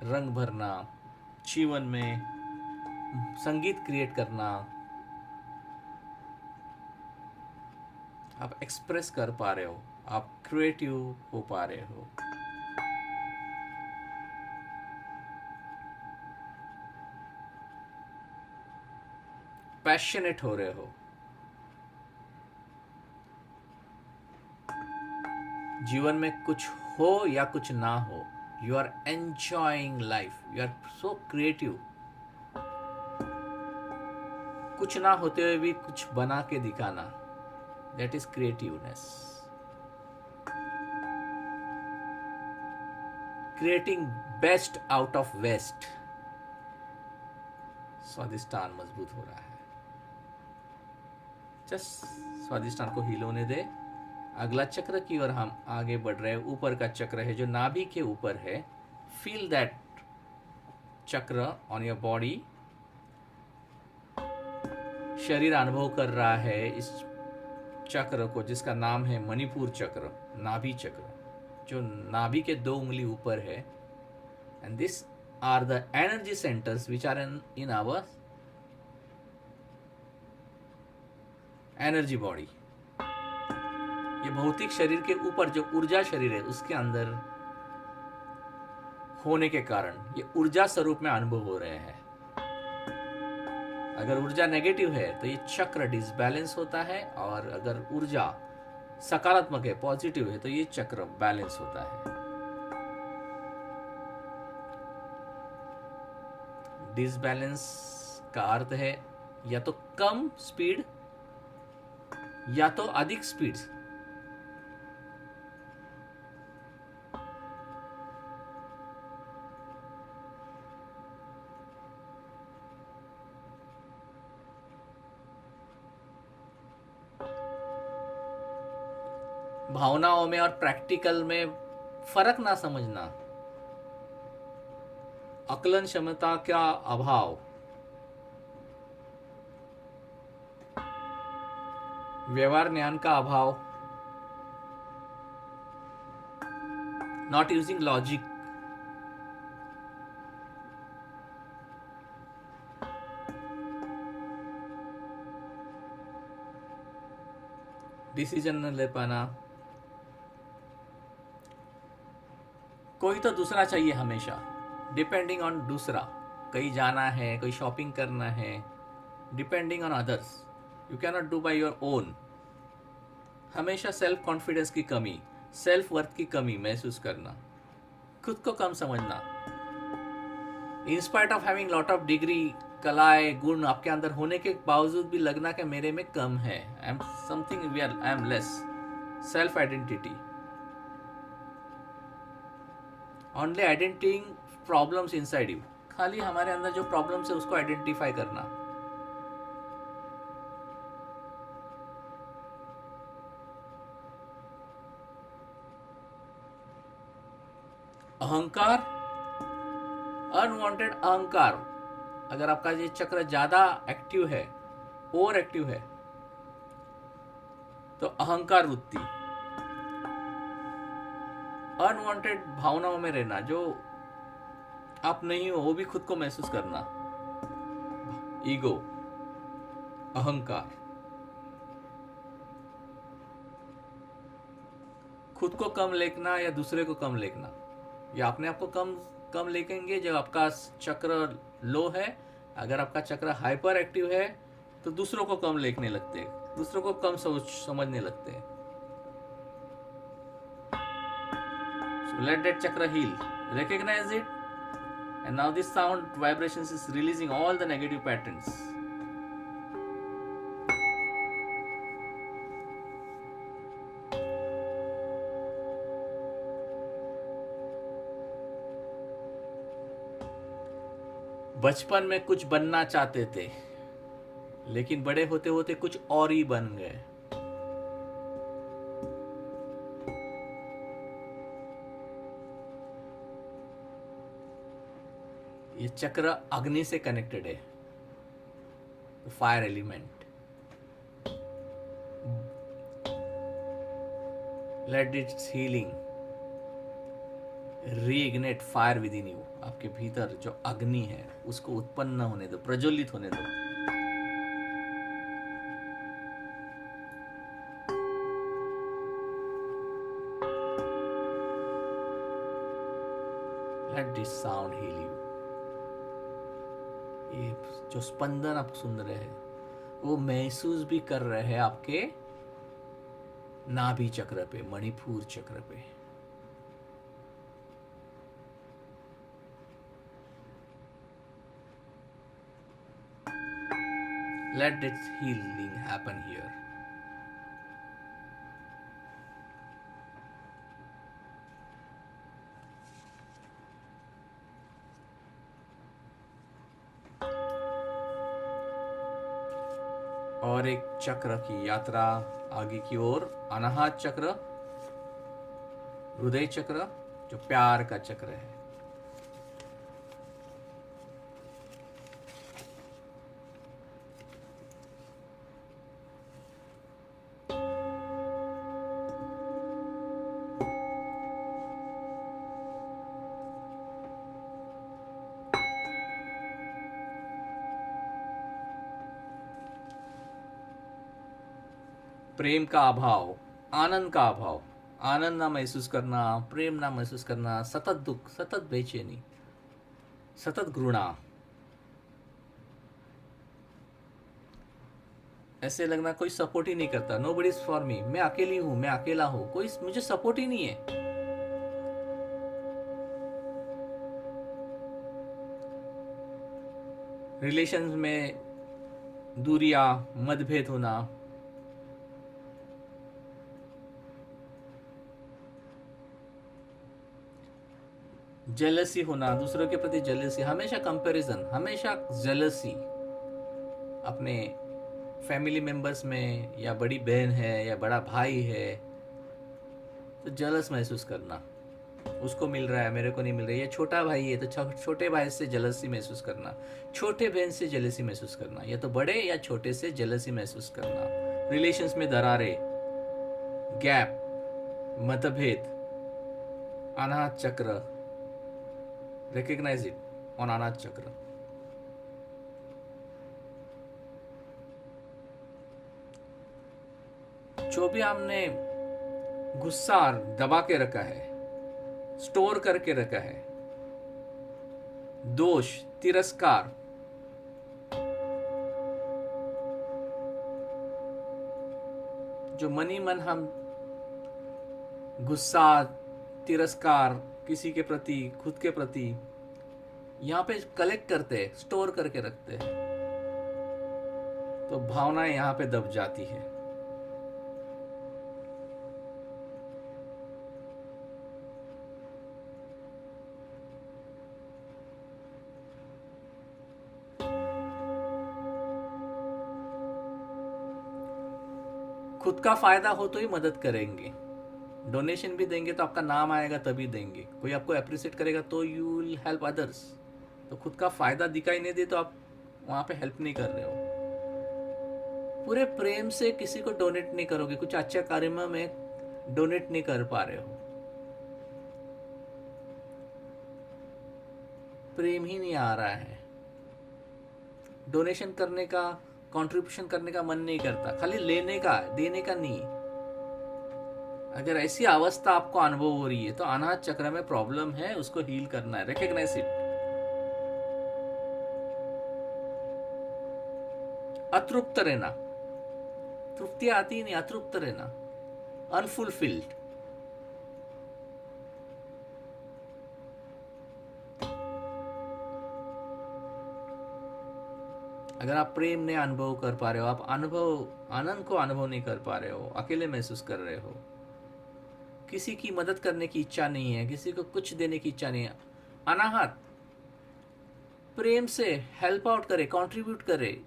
रंग भरना, जीवन में संगीत क्रिएट करना, आप एक्सप्रेस कर पा रहे हो, आप क्रिएटिव हो पा रहे हो. पैशनेट हो रहे हो. जीवन में कुछ हो या कुछ ना हो, you are enjoying life, you are so creative. कुछ ना होते हुए भी कुछ बना के दिखाना, that is creativeness. Creating best out of waste. स्वादिष्टान मजबूत हो रहा है. जस्ट स्वादिष्टान को हील होने दे. अगला चक्र की ओर हम आगे बढ़ रहे हैं. ऊपर का चक्र है जो नाभि के ऊपर है. फील दैट चक्र ऑन योर बॉडी. शरीर अनुभव कर रहा है इस चक्र को जिसका नाम है मणिपुर चक्र, नाभि चक्र, जो नाभि के 2 उंगली ऊपर है. And this are the energy centres which are in our energy body. ये भौतिक शरीर के ऊपर जो ऊर्जा शरीर है उसके अंदर होने के कारण ये ऊर्जा स्वरूप में अनुभव हो रहे हैं. अगर ऊर्जा नेगेटिव है तो ये चक्र डिसबैलेंस होता है, और अगर ऊर्जा सकारात्मक है, पॉजिटिव है, तो ये चक्र बैलेंस होता है. डिसबैलेंस का अर्थ है या तो कम स्पीड या तो अधिक स्पीड. भावनाओं में और प्रैक्टिकल में फर्क ना समझना, आकलन क्षमता का अभाव, व्यवहार ज्ञान का अभाव, नॉट यूजिंग लॉजिक, डिसीजन न ले पाना. कोई तो दूसरा चाहिए हमेशा, डिपेंडिंग ऑन दूसरा. कहीं जाना है, कोई शॉपिंग करना है, depending on others. You can not do by your own. हमेशा सेल्फ कॉन्फिडेंस की कमी, सेल्फ वर्थ की कमी महसूस करना, खुद को कम समझना. In spite of having lot of degree, कलाएं, गुण आपके अंदर होने के बावजूद भी लगना कि मेरे में कम है, I am something, I am less. Self identity. only identifying problems inside you, खाली हमारे अंदर जो प्रॉब्लम्स है उसको आइडेंटिफाई करना। अहंकार, अनवांटेड अहंकार, अगर आपका ये चक्र ज्यादा एक्टिव है, ओवर एक्टिव है, तो अहंकार वृत्ति। अनवांटेड भावनाओं में रहना, जो आप नहीं हो वो भी खुद को महसूस करना, ईगो, अहंकार। खुद को कम लेखना या दूसरे को कम लेखना, या अपने आप को कम कम लेखेंगे जब आपका चक्र लो है। अगर आपका चक्र हाइपर एक्टिव है तो दूसरों को कम लेखने लगते हैं, दूसरों को कम समझने लगते हैं। So let that chakra heal. Recognize it. And now this sound vibrations is releasing all the negative patterns. बचपन में कुछ बनना चाहते थे, लेकिन बड़े होते होते कुछ और ही बन गए। ये चक्र अग्नि से कनेक्टेड है, fire element. Let its healing reignite fire within you. आपके भीतर जो अग्नि है उसको उत्पन्न होने दो, प्रज्वलित होने दो। Let this sound heal you. ये जो स्पंदन आप सुन रहे हैं वो महसूस भी कर रहे हैं आपके नाभि चक्र पे, मणिपुर चक्र पे। Let this healing happen here. और एक चक्र की यात्रा आगे की ओर, अनाहत चक्र, हृदय चक्र, जो प्यार का चक्र है। प्रेम का अभाव, आनंद का अभाव, आनंद ना महसूस करना, प्रेम ना महसूस करना, सतत दुख, सतत बेचैनी, सतत घृणा, ऐसे लगना कोई सपोर्ट ही नहीं करता। Nobody is for me, मैं अकेली हूं, मैं अकेला हूं, कोई मुझे सपोर्ट ही नहीं है। रिलेशंस में दूरिया, मतभेद होना, जेलसी होना, दूसरों के प्रति जेलसी, हमेशा कंपैरिजन, हमेशा जेलसी। अपने फैमिली मेंबर्स में, या बड़ी बहन है या बड़ा भाई है तो जेलस महसूस करना, उसको मिल रहा है मेरे को नहीं मिल रहा है। ये छोटा भाई है तो छोटे भाई से जेलसी महसूस करना, छोटे बहन से जेलसी महसूस करना, या तो बड़े या छोटे से जेलसी महसूस करना। रिलेशंस में दरारें, गैप, मतभेद, अनाहत चक्र। रिकग्नाइज इट ऑन अनाहत चक्र। जो भी हमने गुस्सा दबा के रखा है, स्टोर करके रखा है, दोष, तिरस्कार, जो मनी मन हम गुस्सा, तिरस्कार किसी के प्रति, खुद के प्रति यहां पे कलेक्ट करते हैं, स्टोर करके रखते हैं, तो भावनाएं यहां पे दब जाती है। खुद का फायदा हो तो ही मदद करेंगे, डोनेशन भी देंगे तो आपका नाम आएगा तभी देंगे, कोई आपको अप्रिशिएट करेगा तो यू विल हेल्प अदर्स। तो खुद का फायदा दिखाई नहीं दे तो आप वहां पे हेल्प नहीं कर रहे हो। पूरे प्रेम से किसी को डोनेट नहीं करोगे, कुछ अच्छा कार्य में डोनेट नहीं कर पा रहे हो, प्रेम ही नहीं आ रहा है, डोनेशन करने का, कंट्रीब्यूशन करने का मन नहीं करता, खाली लेने का, देने का नहीं। अगर ऐसी अवस्था आपको अनुभव हो रही है तो अनाहत चक्र में प्रॉब्लम है, उसको हील करना है, रिकॉग्नाइज इट। अतृप्त रहना, तृप्ति आती ही नहीं, अतृप्त रहना, अनफुलफिल्ड। अगर आप प्रेम नहीं अनुभव कर पा रहे हो, आप आनंद को अनुभव नहीं कर पा रहे हो, अकेले महसूस कर रहे हो, किसी की मदद करने की इच्छा नहीं है, किसी को कुछ देने की इच्छा नहीं है, अनाहत प्रेम से हेल्प आउट करे, कंट्रीब्यूट करे,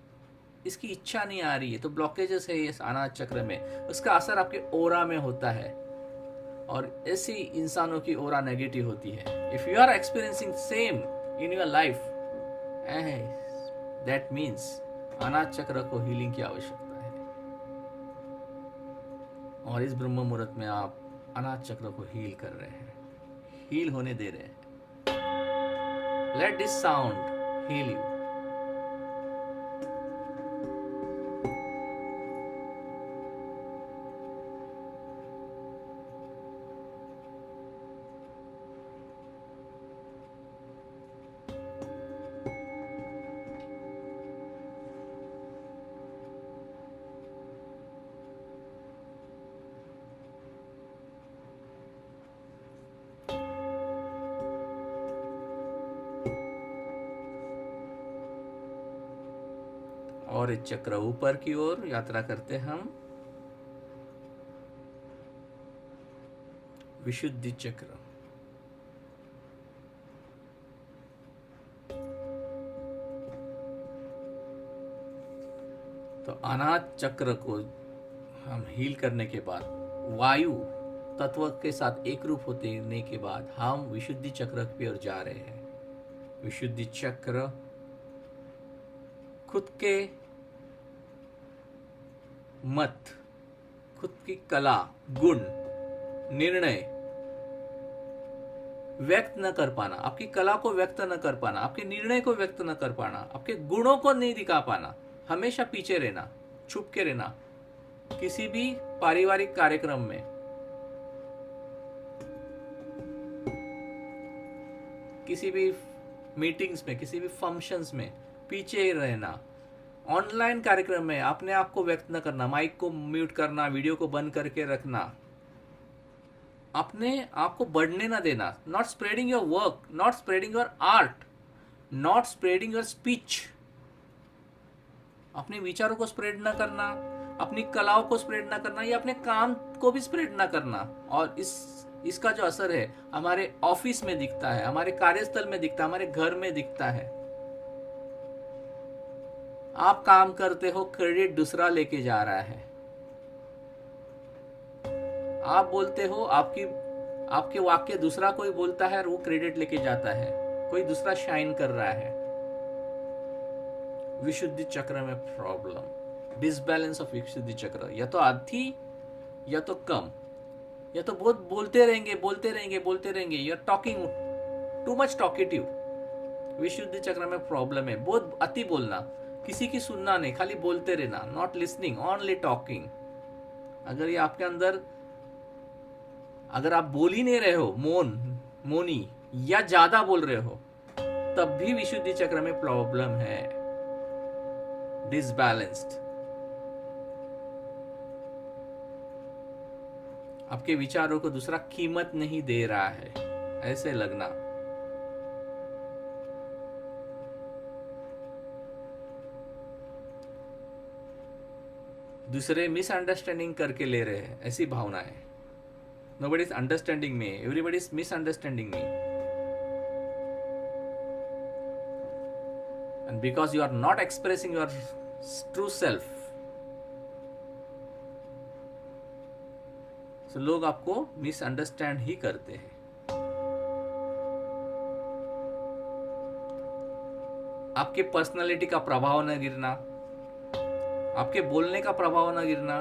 इसकी इच्छा नहीं आ रही है, तो ब्लॉकेजेस है इस अनाहत चक्र में, उसका असर आपके ओरा में होता है, और ऐसी इंसानों की ओरा नेगेटिव होती है। If you are experiencing same in your life, that means Anahata chakra को हीलिंग की आवश्यकता है, और इस ब्रह्म मुहूर्त में आप अनाहत चक्र को हील कर रहे हैं, हील होने दे रहे हैं। Let this sound heal you. और इस चक्र ऊपर की ओर यात्रा करते हम, विशुद्धि चक्र। तो अनाहत चक्र को हम हील करने के बाद, वायु तत्व के साथ एक रूप होने के बाद हम विशुद्धि चक्र की ओर जा रहे हैं। विशुद्धि चक्र खुद के मत, खुद की कला, गुण, निर्णय व्यक्त न कर पाना, आपकी कला को व्यक्त न कर पाना, आपके निर्णय को व्यक्त न कर पाना, आपके गुणों को नहीं दिखा पाना, हमेशा पीछे रहना, छुप के रहना, किसी भी पारिवारिक कार्यक्रम में, किसी भी मीटिंग्स में, किसी भी फंक्शंस में पीछे रहना, ऑनलाइन कार्यक्रम में अपने आप को व्यक्त न करना, माइक को म्यूट करना, वीडियो को बंद करके रखना, अपने आप को बढ़ने ना देना, not spreading your work, not spreading your art, not spreading your speech, अपने विचारों को स्प्रेड ना करना, अपनी कलाओं को स्प्रेड ना करना, या अपने काम को भी स्प्रेड ना करना। और इसका जो असर है हमारे ऑफिस में दिखता है, हमारे कार्यस्थल में दिखता है, हमारे घर में दिखता है। आप काम करते हो, क्रेडिट दूसरा लेके जा रहा है। आप बोलते हो, आपके वाक्य दूसरा कोई बोलता है और वो क्रेडिट लेके जाता है, कोई दूसरा शाइन कर रहा है। विशुद्धि चक्र में प्रॉब्लम, डिसबैलेंस ऑफ विशुद्धि चक्र, या तो आधी या तो कम, या तो बहुत बोलते रहेंगे, you are talking too much talkative. Vishuddhi chakra में प्रॉब्लम है, बहुत अति बोलना, किसी की सुनना नहीं, खाली बोलते रहना, नॉट लिसनिंग, ओनली टॉकिंग। अगर ये आपके अंदर, अगर आप बोल ही नहीं रहे हो, मौनी या ज्यादा बोल रहे हो, तब भी विशुद्धि चक्र में प्रॉब्लम है, डिसबैलेंस्ड। आपके विचारों को दूसरा कीमत नहीं दे रहा है, ऐसे लगना। दूसरे मिसअंडरस्टैंडिंग करके ले रहे हैं, ऐसी भावना है। Nobody is understanding me, everybody is misunderstanding me, and because you are not expressing your true self, तो लोग आपको मिसअंडरस्टैंड ही करते हैं। आपके पर्सनालिटी का प्रभाव न गिरना, आपके बोलने का प्रभाव न गिरना,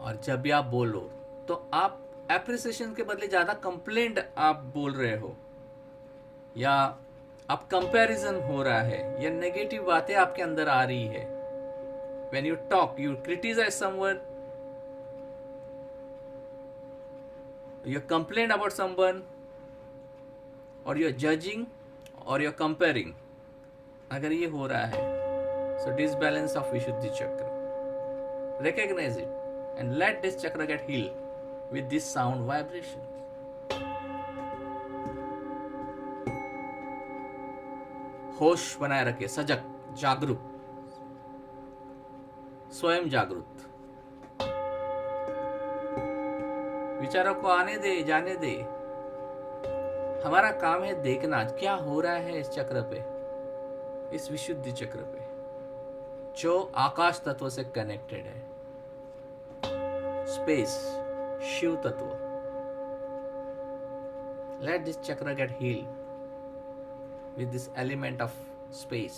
और जब भी आप बोलो तो आप एप्रिसिएशन के बदले ज्यादा कंप्लेंट आप बोल रहे हो, या आप कंपैरिजन हो रहा है, या नेगेटिव बातें आपके अंदर आ रही है। When you talk, you criticise someone, you complain about someone, और यू आर जजिंग, और यू आर कंपेयरिंग, अगर ये हो रहा है, सो डिसबैलेंस ऑफ विशुद्धि चक्र, recognize it and let this chakra get healed with this sound vibration. होश बनाए रखे, सजग, जागरूक, स्वयं जागरूक। विचारों को आने दे, जाने दे। हमारा काम है देखना क्या हो रहा है इस चक्र पे, इस विशुद्धि चक्र पे, जो आकाश तत्व से कनेक्टेड है, स्पेस, शिव तत्व। Let this chakra get healed with this element of space.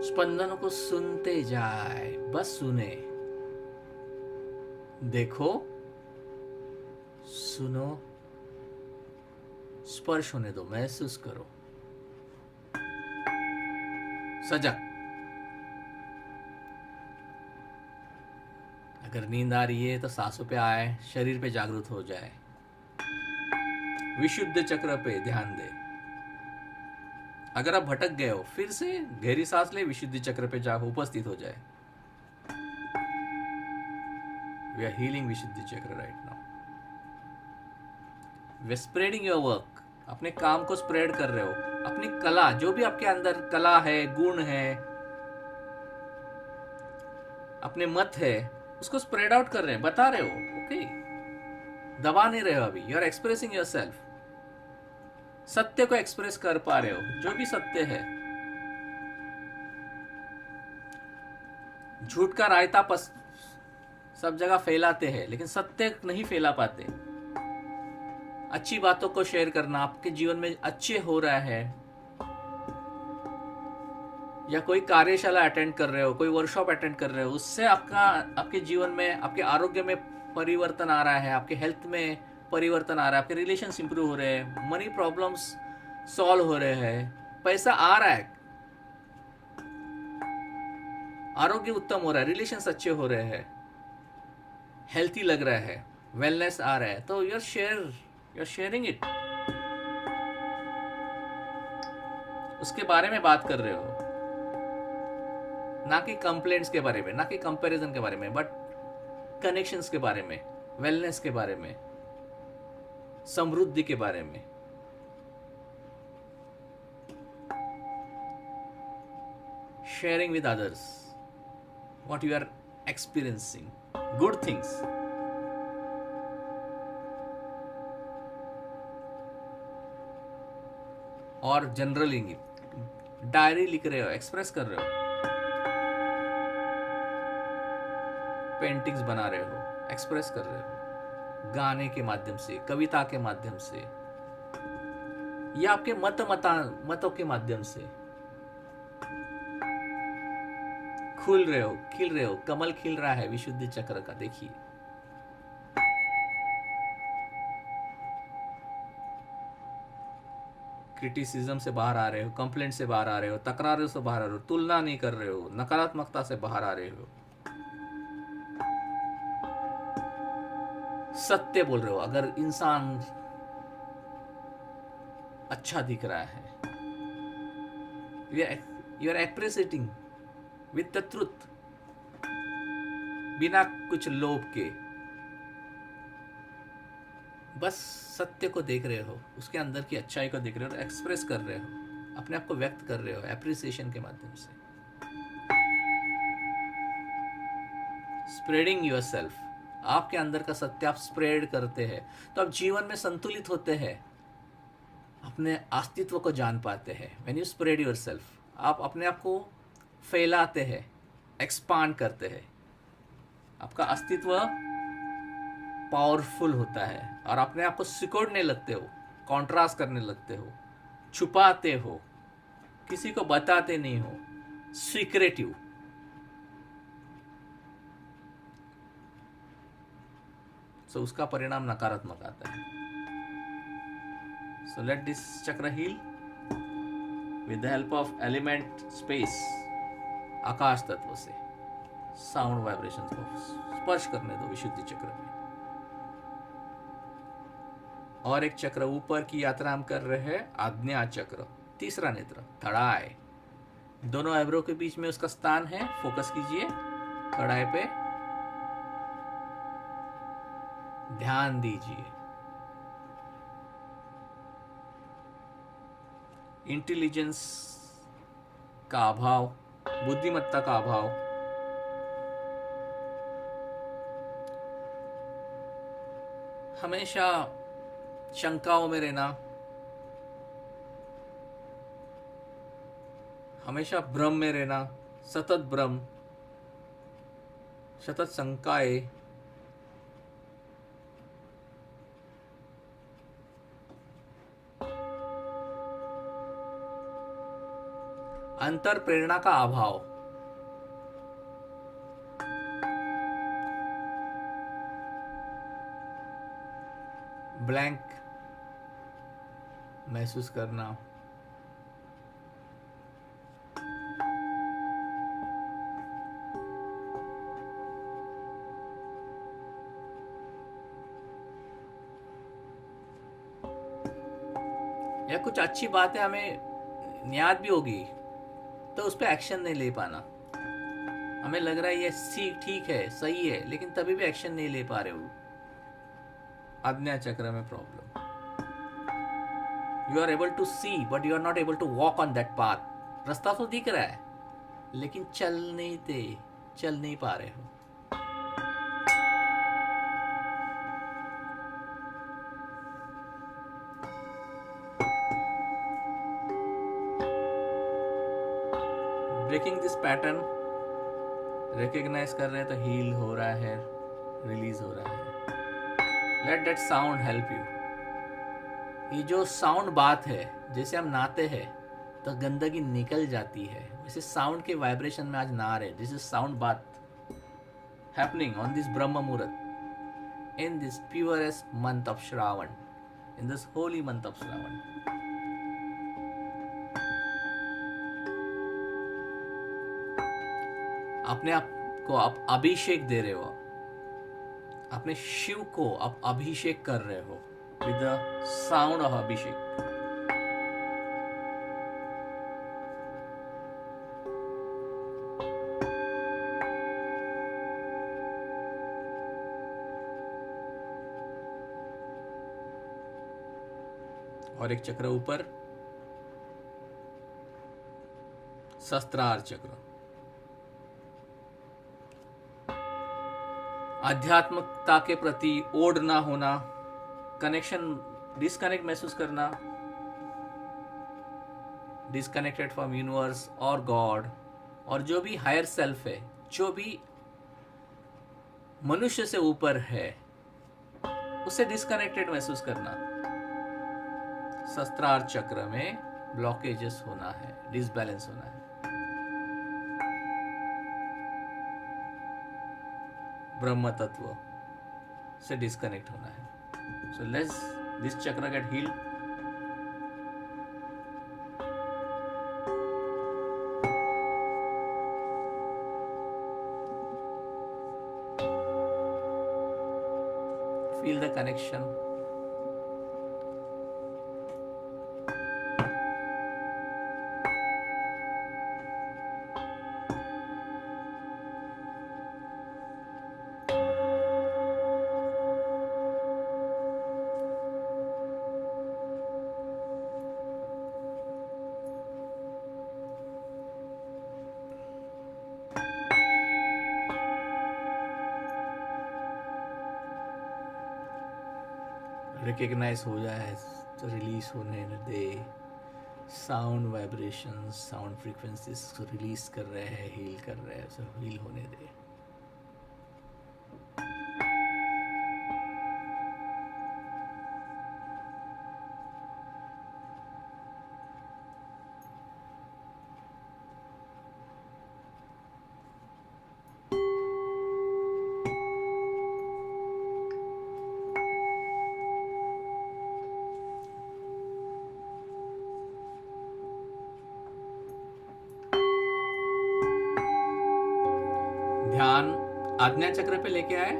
स्पंदनों को सुनते जाए, बस सुने, देखो, सुनो, स्पर्श होने दो, महसूस करो, सजग। अगर नींद आ रही है तो सांसों पे आए, शरीर पे जागरूक हो जाए, विशुद्ध चक्र पे ध्यान दे। अगर आप भटक गए हो, फिर से गहरी सांस ले, विशुद्धि चक्र पे जा उपस्थित हो जाए। We are healing Vishuddhi chakra right now. We are spreading your work, अपने काम को स्प्रेड कर रहे हो, अपनी कला, जो भी आपके अंदर कला है, गुण है, अपने मत है, उसको स्प्रेड आउट कर रहे हैं, बता रहे हो। ओके, दबा नहीं रहे हो अभी, you are expressing yourself. सत्य को एक्सप्रेस कर पा रहे हो, जो भी सत्य है। झूठ का रायता सब जगह फैलाते हैं, लेकिन सत्य नहीं फैला पाते। अच्छी बातों को शेयर करना, आपके जीवन में अच्छे हो रहा है, या कोई कार्यशाला अटेंड कर रहे हो, कोई वर्कशॉप अटेंड कर रहे हो, उससे आपके जीवन में, आपके आरोग्य में परिवर्तन आ रहा है, आपके हेल्थ में परिवर्तन आ रहा है, आपके रिलेशंस इंप्रूव हो रहे हैं, मनी प्रॉब्लम्स सॉल्व हो रहे हैं, पैसा आ रहा है, आरोग्य उत्तम हो रहा है, रिलेशंस अच्छे हो रहे हैं, हेल्थी लग रहा है, वेलनेस आ रहा है, तो यू आर शेयरिंग इट, उसके बारे में बात कर रहे हो, ना कि कंप्लेंट्स के बारे में, ना कि कंपैरिजन के बारे में, बट कनेक्शंस के बारे में, वेलनेस के बारे में, समृद्धि के बारे में। Sharing with others what you are experiencing, good things. और जनरली डायरी लिख रहे हो, एक्सप्रेस कर रहे हो, पेंटिंग्स बना रहे हो, एक्सप्रेस कर रहे हो, गाने के माध्यम से, कविता के माध्यम से, या आपके मतों के माध्यम से खुल रहे हो, खिल रहे हो। कमल खिल रहा है विशुद्धि चक्र का, देखिए। क्रिटिसिज्म से बाहर आ रहे हो, कंप्लेंट से बाहर आ रहे हो, तकरारों से बाहर आ रहे हो, तुलना नहीं कर रहे हो, नकारात्मकता से बाहर आ रहे हो, सत्य बोल रहे हो। अगर इंसान अच्छा दिख रहा है, you are appreciating with the truth, बिना कुछ लोभ के। बस सत्य को देख रहे हो, उसके अंदर की अच्छाई को देख रहे हो, एक्सप्रेस कर रहे हो, अपने आप को व्यक्त कर रहे हो एप्रिसिएशन के माध्यम से। स्प्रेडिंग योर सेल्फ, आपके अंदर का सत्य आप स्प्रेड करते हैं, तो आप जीवन में संतुलित होते हैं, अपने अस्तित्व को जान पाते हैं। When you spread your self, आप अपने आप को फैलाते हैं, एक्सपांड करते हैं, आपका अस्तित्व पावरफुल होता है और अपने आप को सिकोड़ने लगते हो, कॉन्ट्रास्ट करने लगते हो, छुपाते हो, किसी को बताते नहीं हो, सीक्रेटिव। सो उसका परिणाम नकारात्मक आता है। So let this chakra heal with the help of element space, आकाश तत्व से साउंड वाइब्रेशन को स्पर्श करने दो विशुद्धि चक्र में। और एक चक्र ऊपर की यात्रा हम कर रहे हैं, आज्ञा चक्र, तीसरा नेत्र, थड़ाए। दोनों आइब्रो के बीच में उसका स्थान है, फोकस कीजिए थड़ाए पे, ध्यान दीजिए। इंटेलिजेंस का अभाव, बुद्धिमत्ता का अभाव, हमेशा शंकाओं में रहना, हमेशा भ्रम में रहना, सतत भ्रम, सतत शंकाएं, अंतर प्रेरणा का अभाव, ब्लैंक महसूस करना, या कुछ अच्छी बातें हमें याद भी होगी तो उस पर एक्शन नहीं ले पाना। हमें लग रहा है ये सी ठीक है, सही है, लेकिन तभी भी एक्शन नहीं ले पा रहे हो। आज्ञा चक्र में problem. You are able to see but you are not able to walk on that path. रास्ता तो दिख रहा है लेकिन चल नहीं पा रहे हो। ब्रेकिंग दिस पैटर्न, रिकग्नाइज कर रहे हैं तो हील हो रहा है, रिलीज हो रहा है। Let that sound help you. ये जो साउंड बात है, जैसे हम नाते हैं तो गंदगी निकल जाती है, वैसे साउंड के वाइब्रेशन में आज ना रहे। दिस इज साउंड बात हैपनिंग ऑन दिस ब्रह्म मुहूर्त in this purest month of Shravan, in this Holi month of Shravan. अपने आप को आप अभिषेक दे रहे हो, अपने शिव को आप अभिषेक कर रहे हो विद द साउंड ऑफ अभिषेक। और एक चक्र ऊपर, शस्त्रार चक्र, आध्यात्मिकता के प्रति ओढ़ ना होना, कनेक्शन, डिस्कनेक्ट महसूस करना, डिस्कनेक्टेड फ्रॉम यूनिवर्स और गॉड, और जो भी हायर सेल्फ है, जो भी मनुष्य से ऊपर है, उससे डिस्कनेक्टेड महसूस करना। शस्त्रार चक्र में ब्लॉकेजेस होना है, डिसबैलेंस होना है, ब्रह्म तत्व से डिस्कनेक्ट होना है। So let's this chakra get healed. Feel the connection. Recognise हो जाए तो रिलीज होने दे। Sound vibration, sound frequencies release कर रहे हैं, हील कर रहे हैं, उसे हील होने दे। ध्यान आज्ञा चक्र पे लेके आए।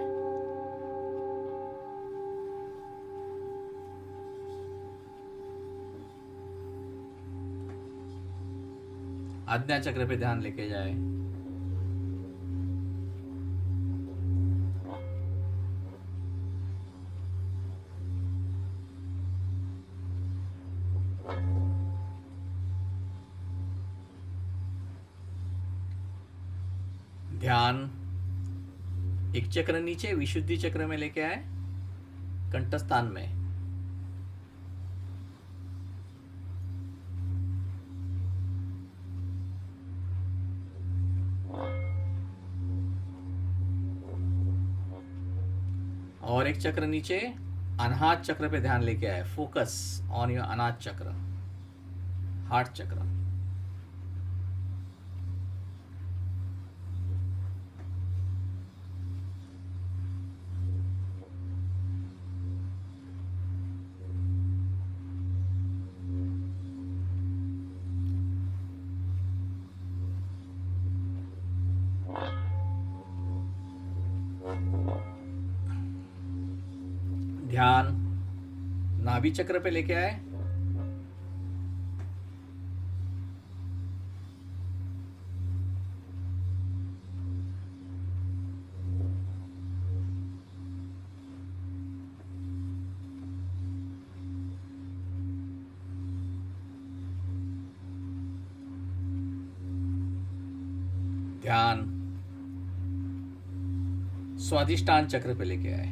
आज्ञा चक्र पे ध्यान लेके जाए। ध्यान एक चक्र नीचे विशुद्धि चक्र में लेके आए, कंठस्थान में। और एक चक्र नीचे अनाहत चक्र पे ध्यान लेके आए। फोकस ऑन योर अनाहत चक्र, हार्ट चक्र। ध्यान नाभि चक्र पे लेके आए। ध्यान स्वादिष्टान चक्र पे लेके आए।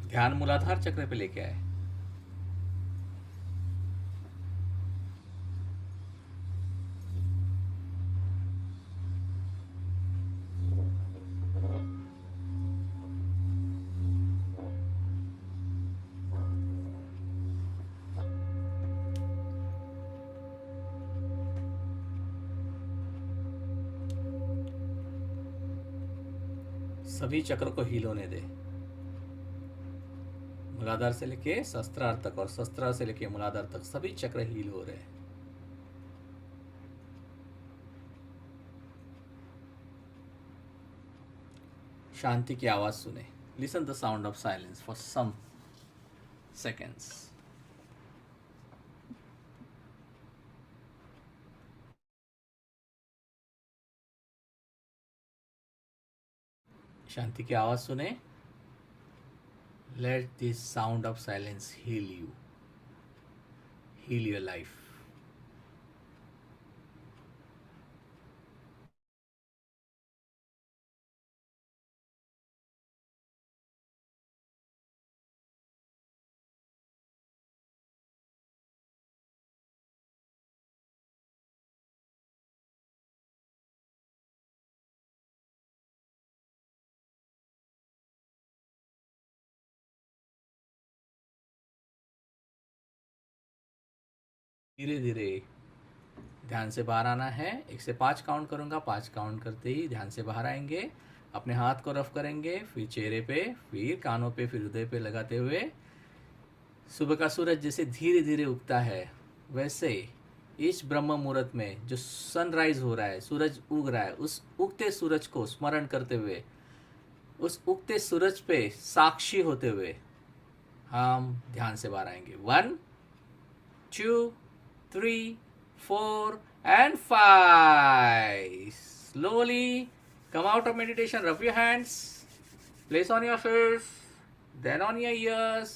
ध्यान मूलाधार चक्र पे लेके आए। सभी चक्र को हील होने दे। मूलाधार से लेके सहस्त्रार तक और सहस्त्रार से लेके मूलाधार तक सभी चक्र हील हो रहे हैं। शांति की आवाज सुने। Listen the sound of silence for some seconds. शांति की आवाज सुने। Let this sound of silence heal you, heal your life. धीरे धीरे ध्यान से बाहर आना है। 1 से 5 काउंट करूंगा, 5 काउंट करते ही ध्यान से बाहर आएंगे। अपने हाथ को रफ करेंगे, फिर चेहरे पे, फिर कानों पे, फिर हृदय पे लगाते हुए सुबह का सूरज जैसे धीरे धीरे उगता है वैसे इस ब्रह्म मुहूर्त में जो सनराइज हो रहा है, सूरज उग रहा है, उस उगते सूरज को स्मरण करते हुए, उस उगते सूरज पे साक्षी होते हुए हम ध्यान से बाहर आएंगे। 1 2 3 4 and 5. Slowly come out of meditation. Rub your hands, place on your face, then on your ears,